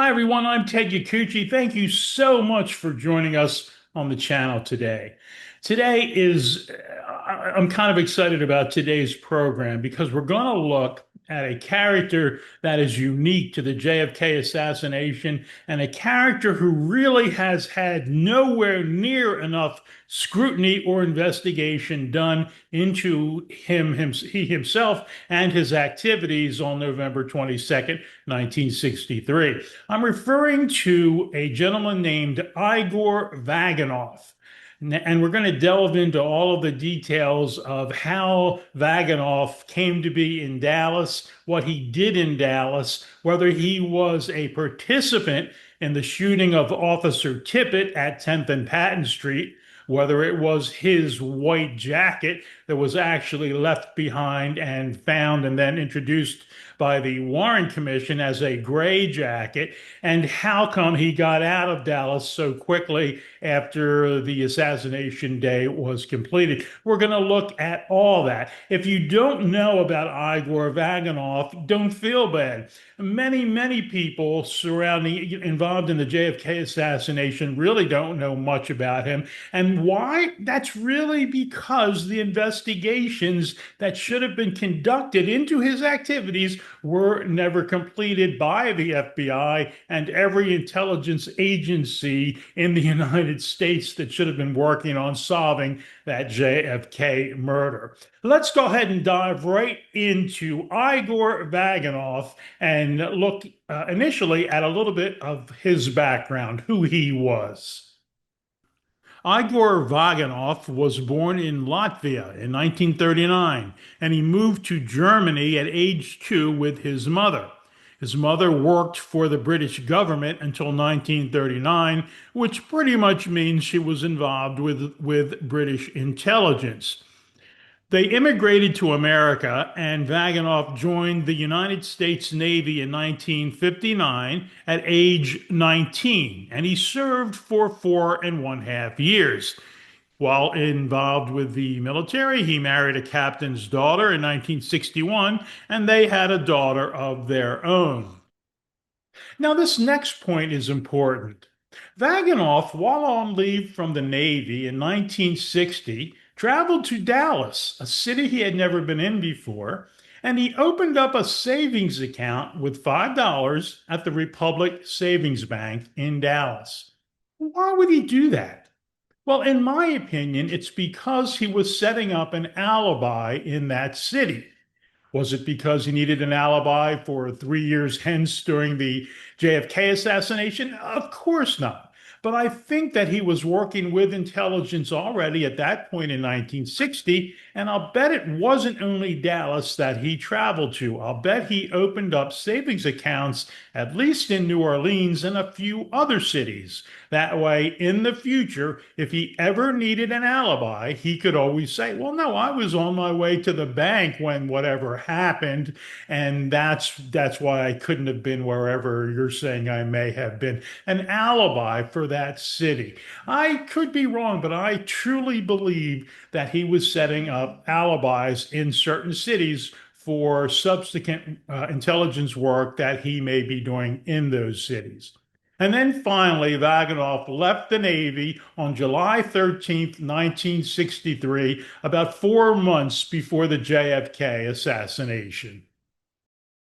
Hi, everyone. I'm Ted Yacucci. Thank you so much for joining us on the channel today. I'm kind of excited about today's program because we're going to look at a character that is unique to the JFK assassination and a character who really has had nowhere near enough scrutiny or investigation done into he himself and his activities on November 22nd, 1963. I'm referring to a gentleman named Igor Vaganov. And we're going to delve into all of the details of how Vaganov came to be in Dallas, what he did in Dallas, whether he was a participant in the shooting of Officer Tippit at 10th and Patton Street, whether it was his white jacket that was actually left behind and found and then introduced by the Warren Commission as a gray jacket, and how come he got out of Dallas so quickly after the assassination day was completed. We're going to look at all that. If you don't know about Igor Vaganov, don't feel bad. Many people involved in the JFK assassination really don't know much about him. And why? That's really because the investigations that should have been conducted into his activities were never completed by the FBI and every intelligence agency in the United States that should have been working on solving that JFK murder. Let's go ahead and dive right into Igor Vaganov and look initially at a little bit of his background, who he was. Igor Vaganov was born in Latvia in 1939, and he moved to Germany at age 2 with his mother. His mother worked for the British government until 1939, which pretty much means she was involved with British intelligence. They immigrated to America, and Vaganov joined the United States Navy in 1959 at age 19, and he served for 4.5 years. While involved with the military, he married a captain's daughter in 1961, and they had a daughter of their own. Now, this next point is important. Vaganov, while on leave from the Navy in 1960, traveled to Dallas, a city he had never been in before, and he opened up a savings account with $5 at the Republic Savings Bank in Dallas. Why would he do that? Well, in my opinion, it's because he was setting up an alibi in that city. Was it because he needed an alibi for 3 years hence during the JFK assassination? Of course not. But I think that he was working with intelligence already at that point in 1960, and I'll bet it wasn't only Dallas that he traveled to. I'll bet he opened up savings accounts, at least in New Orleans and a few other cities. That way, in the future, if he ever needed an alibi, he could always say, well, no, I was on my way to the bank when whatever happened, and that's why I couldn't have been wherever you're saying I may have been. An alibi for that city. I could be wrong, but I truly believe that he was setting up alibis in certain cities for subsequent intelligence work that he may be doing in those cities. And then finally, Vaganov left the Navy on July 13th, 1963, about 4 months before the JFK assassination.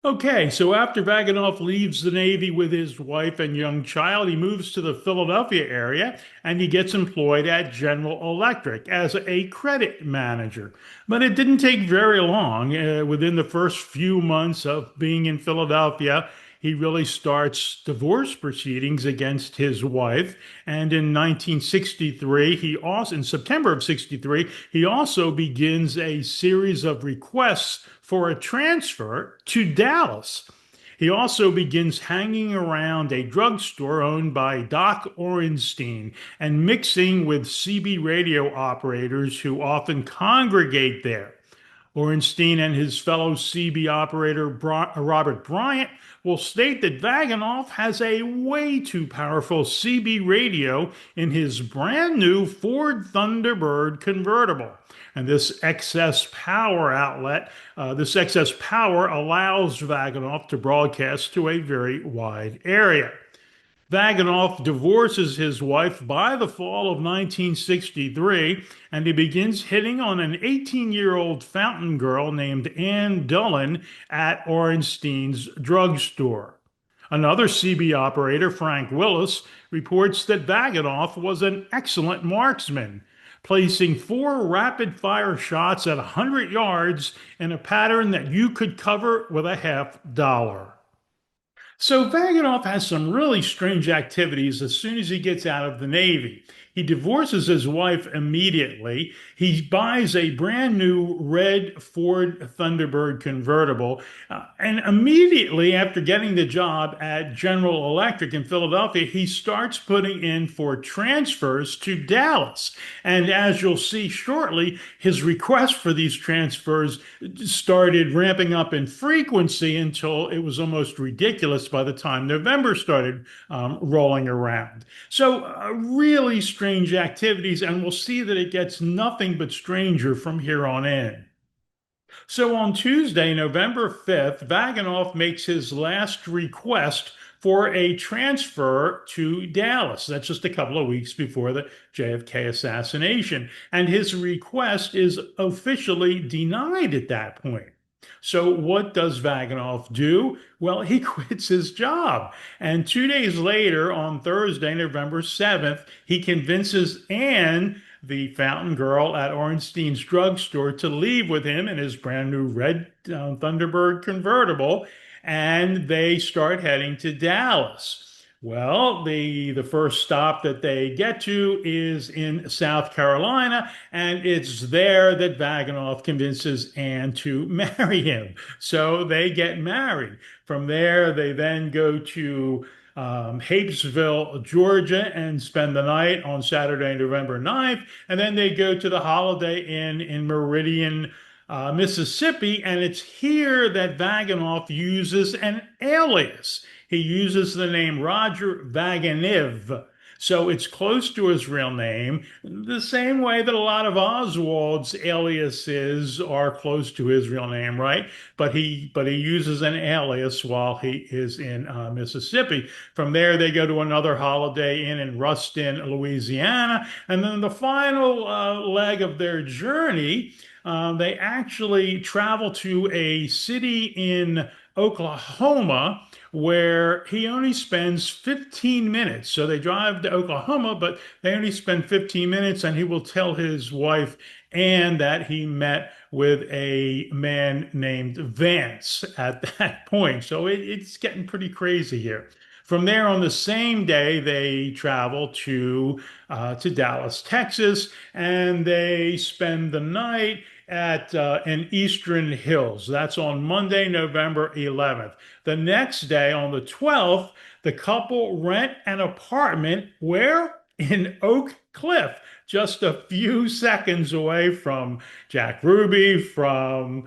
Okay, so after Vaganov leaves the Navy with his wife and young child, he moves to the Philadelphia area and he gets employed at General Electric as a credit manager. But it didn't take very long. Within the first few months of being in Philadelphia, he really starts divorce proceedings against his wife. And in 1963, in September of 63, he also begins a series of requests for a transfer to Dallas. He also begins hanging around a drugstore owned by Doc Ornstein and mixing with CB radio operators who often congregate there. Ornstein and his fellow CB operator Robert Bryant will state that Vaganov has a way too powerful CB radio in his brand new Ford Thunderbird convertible. And this excess power allows Vaganov to broadcast to a very wide area. Vaganov divorces his wife by the fall of 1963, and he begins hitting on an 18-year-old fountain girl named Ann Dullen at Ornstein's drugstore. Another CB operator, Frank Willis, reports that Vaganov was an excellent marksman, placing four rapid-fire shots at 100 yards in a pattern that you could cover with a $50. So Vaganov has some really strange activities as soon as he gets out of the Navy. He divorces his wife immediately. He buys a brand new red Ford Thunderbird convertible. And immediately after getting the job at General Electric in Philadelphia, he starts putting in for transfers to Dallas. And as you'll see shortly, his request for these transfers started ramping up in frequency until it was almost ridiculous by the time November started rolling around. So, really strange activities, and we'll see that it gets nothing but stranger from here on in. So on Tuesday, November 5th, Vaganov makes his last request for a transfer to Dallas. That's just a couple of weeks before the JFK assassination. And his request is officially denied at that point. So what does Vaganov do? Well, he quits his job. And 2 days later, on Thursday, November 7th, he convinces Anne, the fountain girl at Ornstein's drugstore, to leave with him in his brand new red Thunderbird convertible, and they start heading to Dallas. Well, the first stop that they get to is in South Carolina, and it's there that Vaganov convinces Anne to marry him. So they get married. From there, they then go to Hapesville, Georgia, and spend the night on Saturday, November 9th. And then they go to the Holiday Inn in Meridian, Mississippi. And it's here that Vaganov uses an alias. He uses the name Roger Vaganiv. So it's close to his real name, the same way that a lot of Oswald's aliases are close to his real name, right? But he uses an alias while he is in Mississippi. From there, they go to another Holiday Inn in Ruston, Louisiana, and then the final leg of their journey, they actually travel to a city in Oklahoma where he only spends 15 minutes. So they drive to Oklahoma, but they only spend 15 minutes, and he will tell his wife Anne that he met with a man named Vance at that point. So it's getting pretty crazy here. From there, on the same day, they travel to Dallas, Texas, and they spend the night at in Eastern Hills. That's on Monday, November 11th. The next day, on the 12th, the couple rent an apartment where? In Oak Cliff, just a few seconds away from Jack Ruby, from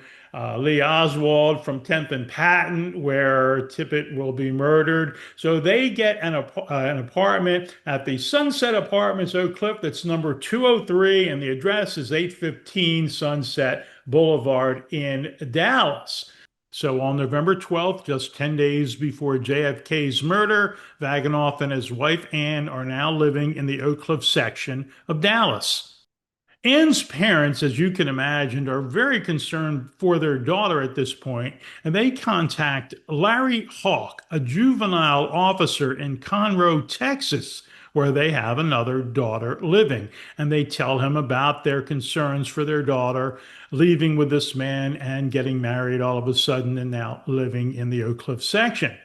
Lee Oswald, from 10th and Patton, where Tippit will be murdered. So they get an apartment at the Sunset Apartments, Oak Cliff, that's number 203, and the address is 815 Sunset Boulevard in Dallas. So on November 12th, just 10 days before JFK's murder, Vaganov and his wife Anne are now living in the Oak Cliff section of Dallas. Anne's parents, as you can imagine, are very concerned for their daughter at this point, and they contact Larry Hawk, a juvenile officer in Conroe, Texas, where they have another daughter living. And they tell him about their concerns for their daughter leaving with this man and getting married all of a sudden and now living in the Oak Cliff section.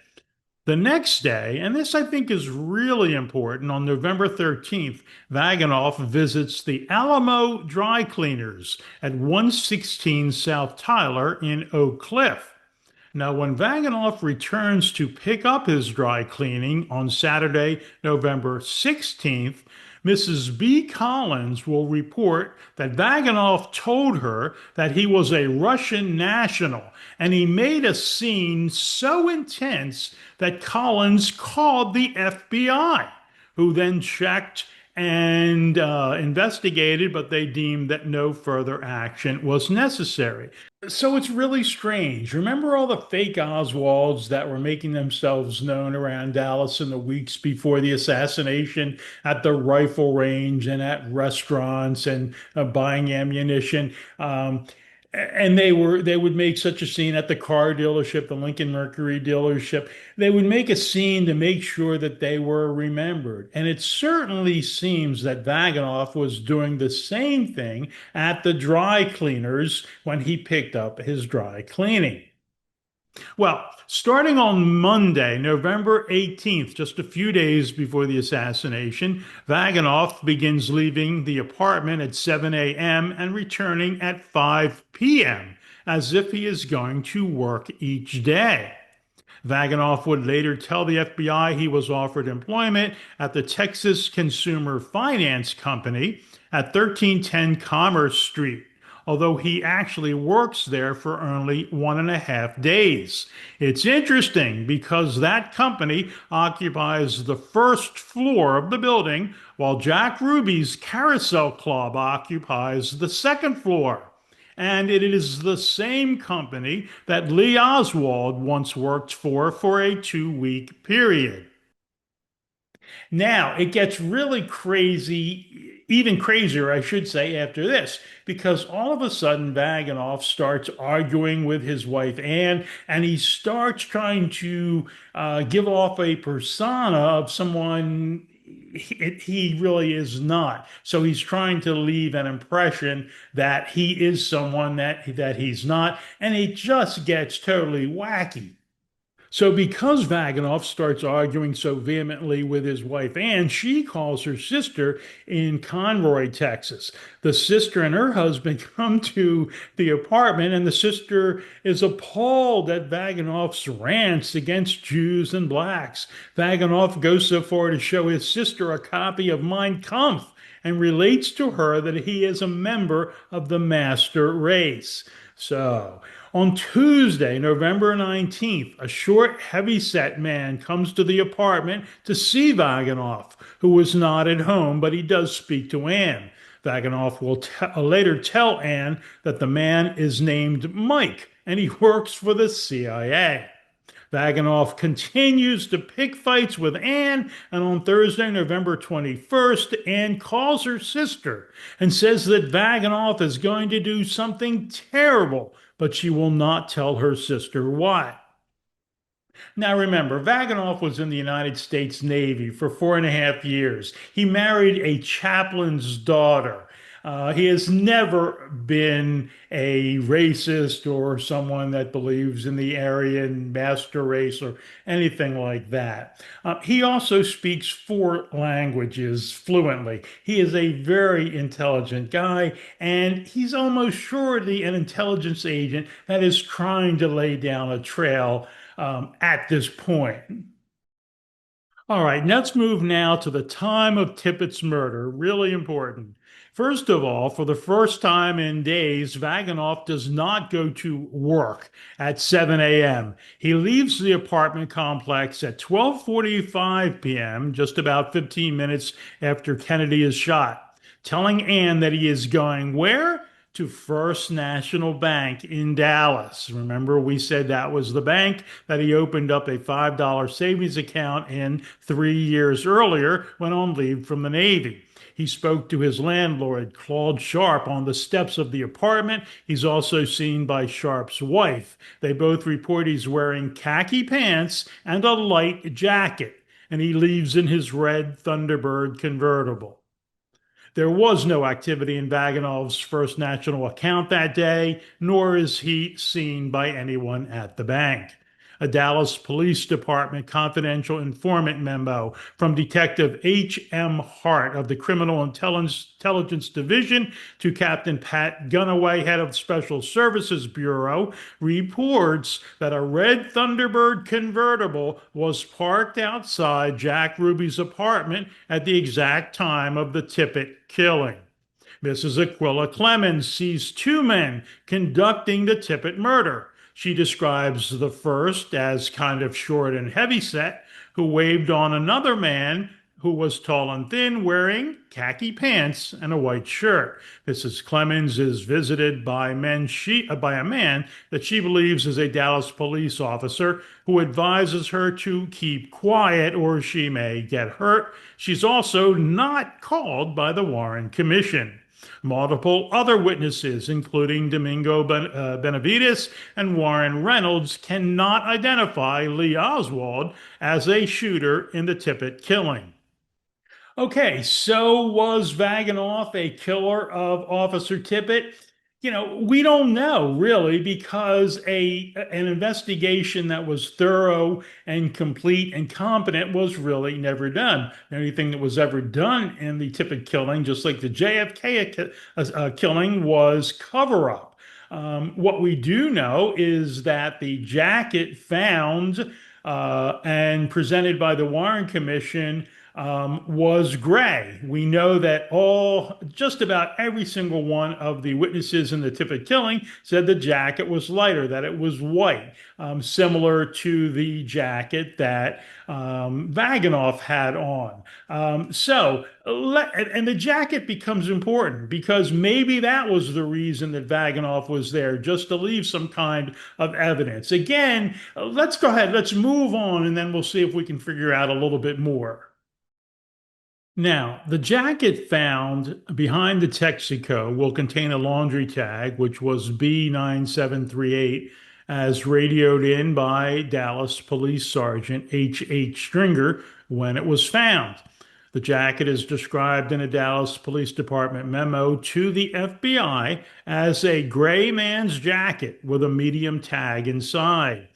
The next day, and this I think is really important, on November 13th, Vaganov visits the Alamo Dry Cleaners at 116 South Tyler in Oak Cliff. Now, when Vaganov returns to pick up his dry cleaning on Saturday, November 16th, Mrs. B. Collins will report that Vaganov told her that he was a Russian national, and he made a scene so intense that Collins called the FBI, who then checked and investigated, but they deemed that no further action was necessary. So it's really strange. Remember all the fake Oswalds that were making themselves known around Dallas in the weeks before the assassination at the rifle range and at restaurants and buying ammunition? And they would make such a scene at the car dealership, the Lincoln Mercury dealership. They would make a scene to make sure that they were remembered. And it certainly seems that Vaganov was doing the same thing at the dry cleaners when he picked up his dry cleaning. Well, starting on Monday, November 18th, just a few days before the assassination, Vaganov begins leaving the apartment at 7 a.m. and returning at 5 p.m., as if he is going to work each day. Vaganov would later tell the FBI he was offered employment at the Texas Consumer Finance Company at 1310 Commerce Street, although he actually works there for only 1.5 days. It's interesting because that company occupies the first floor of the building, while Jack Ruby's Carousel Club occupies the second floor. And it is the same company that Lee Oswald once worked for a 2 week period. Now, it gets really crazy, even crazier, I should say, after this, because all of a sudden Vaganov starts arguing with his wife Anne, and he starts trying to give off a persona of someone he really is not. So he's trying to leave an impression that he is someone that he's not, and it just gets totally wacky. So, because Vaganov starts arguing so vehemently with his wife Anne, she calls her sister in Conroy, Texas. The sister and her husband come to the apartment, and the sister is appalled at Vaganov's rants against Jews and blacks. Vaganov goes so far to show his sister a copy of Mein Kampf and relates to her that he is a member of the master race. So, on Tuesday, November 19th, a short, heavy-set man comes to the apartment to see Vaganov, who was not at home, but he does speak to Anne. Vaganov will later tell Anne that the man is named Mike, and he works for the CIA. Vaganov continues to pick fights with Anne, and on Thursday, November 21st, Anne calls her sister and says that Vaganov is going to do something terrible, but she will not tell her sister what. Now remember, Vaganov was in the United States Navy for 4.5 years. He married a chaplain's daughter. He has never been a racist or someone that believes in the Aryan master race or anything like that. He also speaks 4 languages fluently. He is a very intelligent guy, and he's almost surely an intelligence agent that is trying to lay down a trail at this point. All right, let's move now to the time of Tippit's murder. Really important. First of all, for the first time in days, Vaganov does not go to work at 7 a.m. He leaves the apartment complex at 12:45 p.m., just about 15 minutes after Kennedy is shot, telling Anne that he is going where? To First National Bank in Dallas. Remember, we said that was the bank that he opened up a $5 savings account in 3 years earlier when on leave from the Navy. He spoke to his landlord, Claude Sharp, on the steps of the apartment. He's also seen by Sharp's wife. They both report he's wearing khaki pants and a light jacket, and he leaves in his red Thunderbird convertible. There was no activity in Vaganov's First National account that day, nor is he seen by anyone at the bank. A Dallas Police Department confidential informant memo from Detective H.M. Hart of the Criminal Intelligence Division to Captain Pat Gunaway, head of Special Services Bureau, reports that a red Thunderbird convertible was parked outside Jack Ruby's apartment at the exact time of the Tippit killing. Mrs. Aquila Clemens sees 2 men conducting the Tippit murder. She describes the first as kind of short and heavy set, who waved on another man who was tall and thin, wearing khaki pants and a white shirt. Mrs. Clemens is visited by by a man that she believes is a Dallas police officer who advises her to keep quiet or she may get hurt. She's also not called by the Warren Commission. Multiple other witnesses, including Domingo Benavides and Warren Reynolds, cannot identify Lee Oswald as a shooter in the Tippit killing. Okay, so was Vaganov a killer of Officer Tippit? We don't know really because an investigation that was thorough and complete and competent was really never done. Anything that was ever done in the Tippit killing, just like the JFK killing, was cover up. What we do know is that the jacket found and presented by the Warren Commission was gray. We know that just about every single one of the witnesses in the Tippit killing said the jacket was lighter, that it was white, similar to the jacket that Vaganov had on. And the jacket becomes important because maybe that was the reason that Vaganov was there, just to leave some kind of evidence. Again, let's go ahead, let's move on, and then we'll see if we can figure out a little bit more. Now, the jacket found behind the Texaco will contain a laundry tag, which was B9738, as radioed in by Dallas Police Sergeant H. Stringer when it was found. The jacket is described in a Dallas Police Department memo to the FBI as a gray man's jacket with a medium tag inside.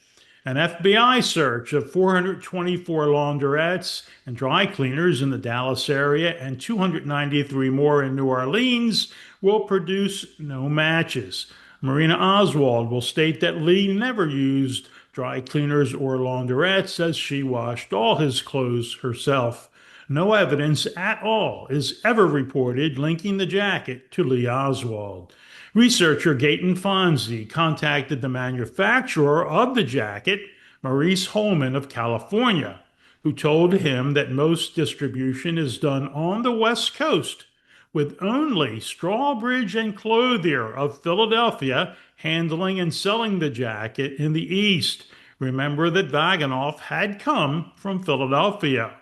An FBI search of 424 laundrettes and dry cleaners in the Dallas area and 293 more in New Orleans will produce no matches. Marina Oswald will state that Lee never used dry cleaners or laundrettes as she washed all his clothes herself. No evidence at all is ever reported linking the jacket to Lee Oswald. Researcher Gaten Fonzie contacted the manufacturer of the jacket, Maurice Holman of California, who told him that most distribution is done on the West Coast, with only Strawbridge and Clothier of Philadelphia handling and selling the jacket in the East. Remember that Vaganov had come from Philadelphia.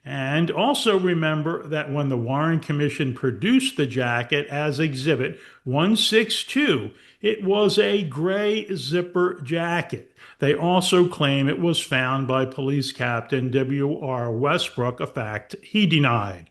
And also remember that when the Warren Commission produced the jacket as Exhibit 162, it was a gray zipper jacket. They also claim it was found by Police Captain W.R. Westbrook, a fact he denied.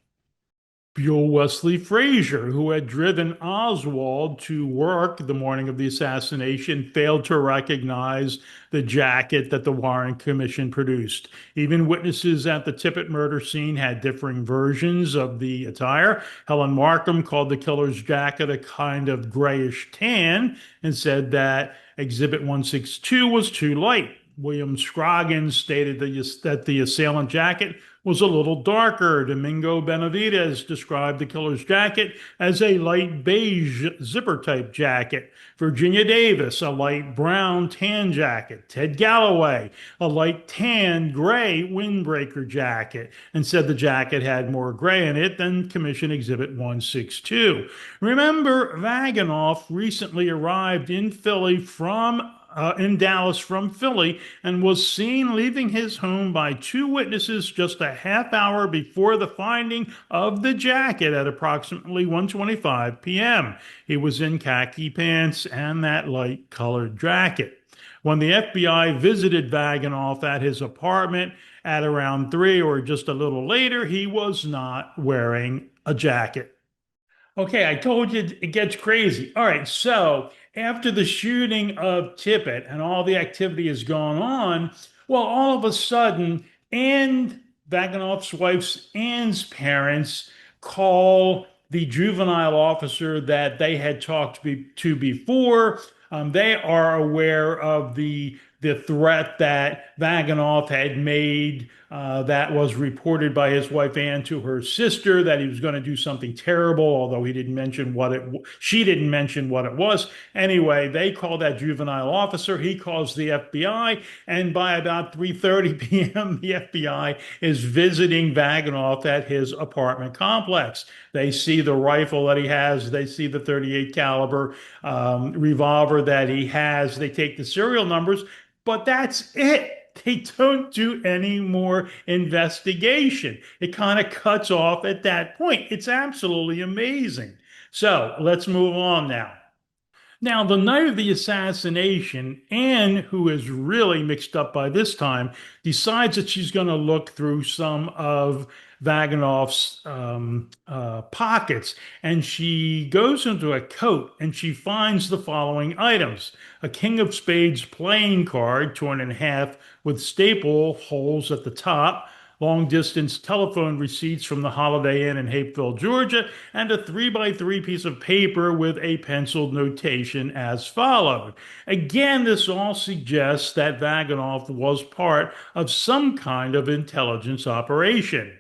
Buell Wesley Frazier, who had driven Oswald to work the morning of the assassination, failed to recognize the jacket that the Warren Commission produced. Even witnesses at the Tippit murder scene had differing versions of the attire. Helen Markham called the killer's jacket a kind of grayish tan and said that Exhibit 162 was too light. William Scroggins stated that the assailant jacket was a little darker. Domingo Benavides described the killer's jacket as a light beige zipper type jacket. Virginia Davis, a light brown tan jacket. Ted Galloway, a light tan gray windbreaker jacket, and said the jacket had more gray in it than Commission Exhibit 162. Remember, Vaganov recently arrived in Dallas from Philly and was seen leaving his home by two witnesses just a half hour before the finding of the jacket at approximately 1:25 p.m. He was in khaki pants and that light colored jacket. When the FBI visited Vaganov at his apartment at around 3 or just a little later, he was not wearing a jacket. Okay, I told you it gets crazy. All right, so after the shooting of Tippit and all the activity has gone on, well, all of a sudden, Vaganov's wife's Ann's parents call the juvenile officer that they had talked to before. They are aware of the the threat that Vaganov had made, that was reported by his wife Anne to her sister, that he was going to do something terrible, although he didn't mention what she didn't mention what it was. Anyway, they called that juvenile officer. He calls the FBI, and by about 3:30 p.m., the FBI is visiting Vaganov at his apartment complex. They see the rifle that he has. They see the 38 caliber revolver that he has. They take the serial numbers, but that's it. They don't do any more investigation. It kind of cuts off at that point. It's absolutely amazing. So let's move on now. Now, the night of the assassination, Anne, who is really mixed up by this time, decides that she's going to look through some of Vaganov's pockets, and she goes into a coat and she finds the following items: a King of Spades playing card torn in half with staple holes at the top, long distance telephone receipts from the Holiday Inn in Hapeville, Georgia, and a 3 by 3 piece of paper with a penciled notation as followed. Again, this all suggests that Vaganov was part of some kind of intelligence operation.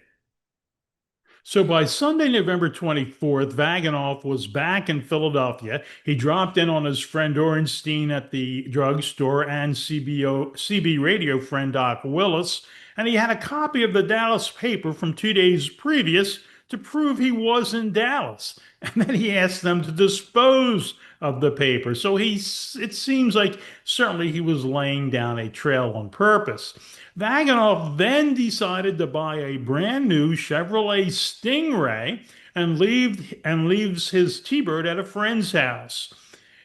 So by Sunday, November 24th, Vaganov was back in Philadelphia. He dropped in on his friend Ornstein at the drugstore and CB radio friend Doc Willis, and he had a copy of the Dallas paper from 2 days previous to prove he was in Dallas. And then he asked them to dispose of the paper. So it seems like certainly he was laying down a trail on purpose. Vaganov then decided to buy a brand new Chevrolet Stingray and leaves his T-Bird at a friend's house.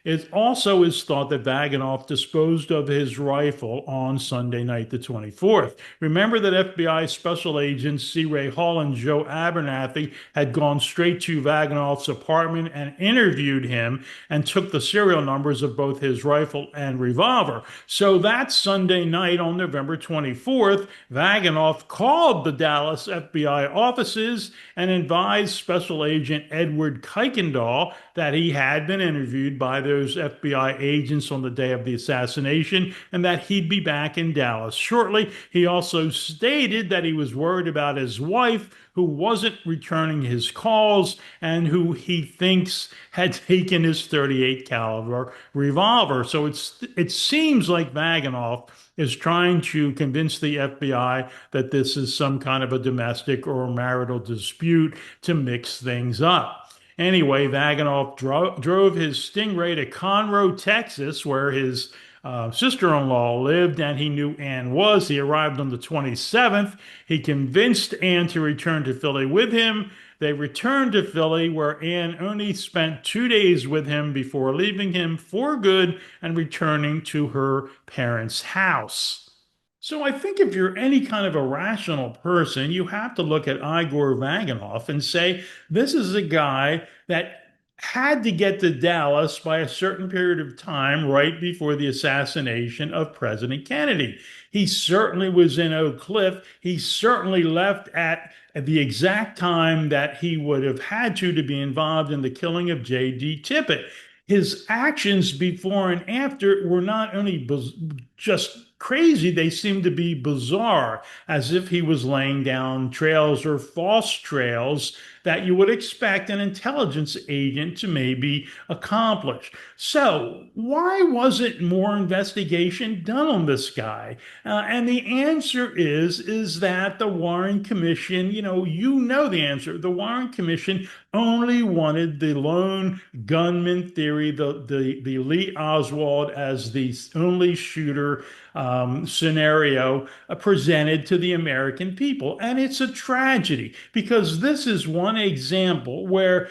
It also is thought that Vaganov disposed of his rifle on Sunday night, the 24th. Remember that FBI Special Agents C. Ray Hall and Joe Abernathy had gone straight to Vaganov's apartment and interviewed him and took the serial numbers of both his rifle and revolver. So that Sunday night on November 24th, Vaganov called the Dallas FBI offices and advised Special Agent Edward Kuykendall that he had been interviewed by those FBI agents on the day of the assassination and that he'd be back in Dallas shortly. He also stated that he was worried about his wife, who wasn't returning his calls and who he thinks had taken his 38 caliber revolver. So it seems like Vaganov is trying to convince the FBI that this is some kind of a domestic or marital dispute to mix things up. Anyway, Vaganov drove his Stingray to Conroe, Texas, where his sister-in-law lived, and he knew Anne was. He arrived on the 27th. He convinced Anne to return to Philly with him. They returned to Philly, where Anne only spent 2 days with him before leaving him for good and returning to her parents' house. So I think if you're any kind of a rational person, you have to look at Igor Vaganov and say, this is a guy that had to get to Dallas by a certain period of time right before the assassination of President Kennedy. He certainly was in Oak Cliff. He certainly left at the exact time that he would have had to be involved in the killing of J.D. Tippit. His actions before and after were not only just crazy, they seemed to be bizarre, as if he was laying down trails or false trails that you would expect an intelligence agent to maybe accomplish. So, why wasn't more investigation done on this guy? And the answer is that the Warren Commission, you know the answer. The Warren Commission only wanted the lone gunman theory, the Lee Oswald as the only shooter scenario presented to the American people. And it's a tragedy because this is one example where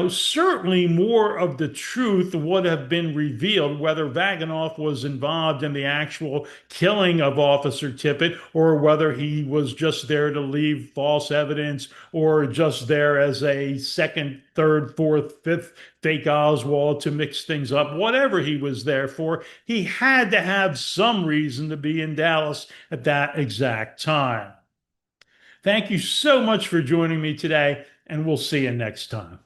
certainly more of the truth would have been revealed, whether Vaganov was involved in the actual killing of Officer Tippit or whether he was just there to leave false evidence or just there as a second, third, fourth, fifth fake Oswald to mix things up. Whatever he was there for, he had to have some reason to be in Dallas at that exact time. Thank you so much for joining me today, and we'll see you next time.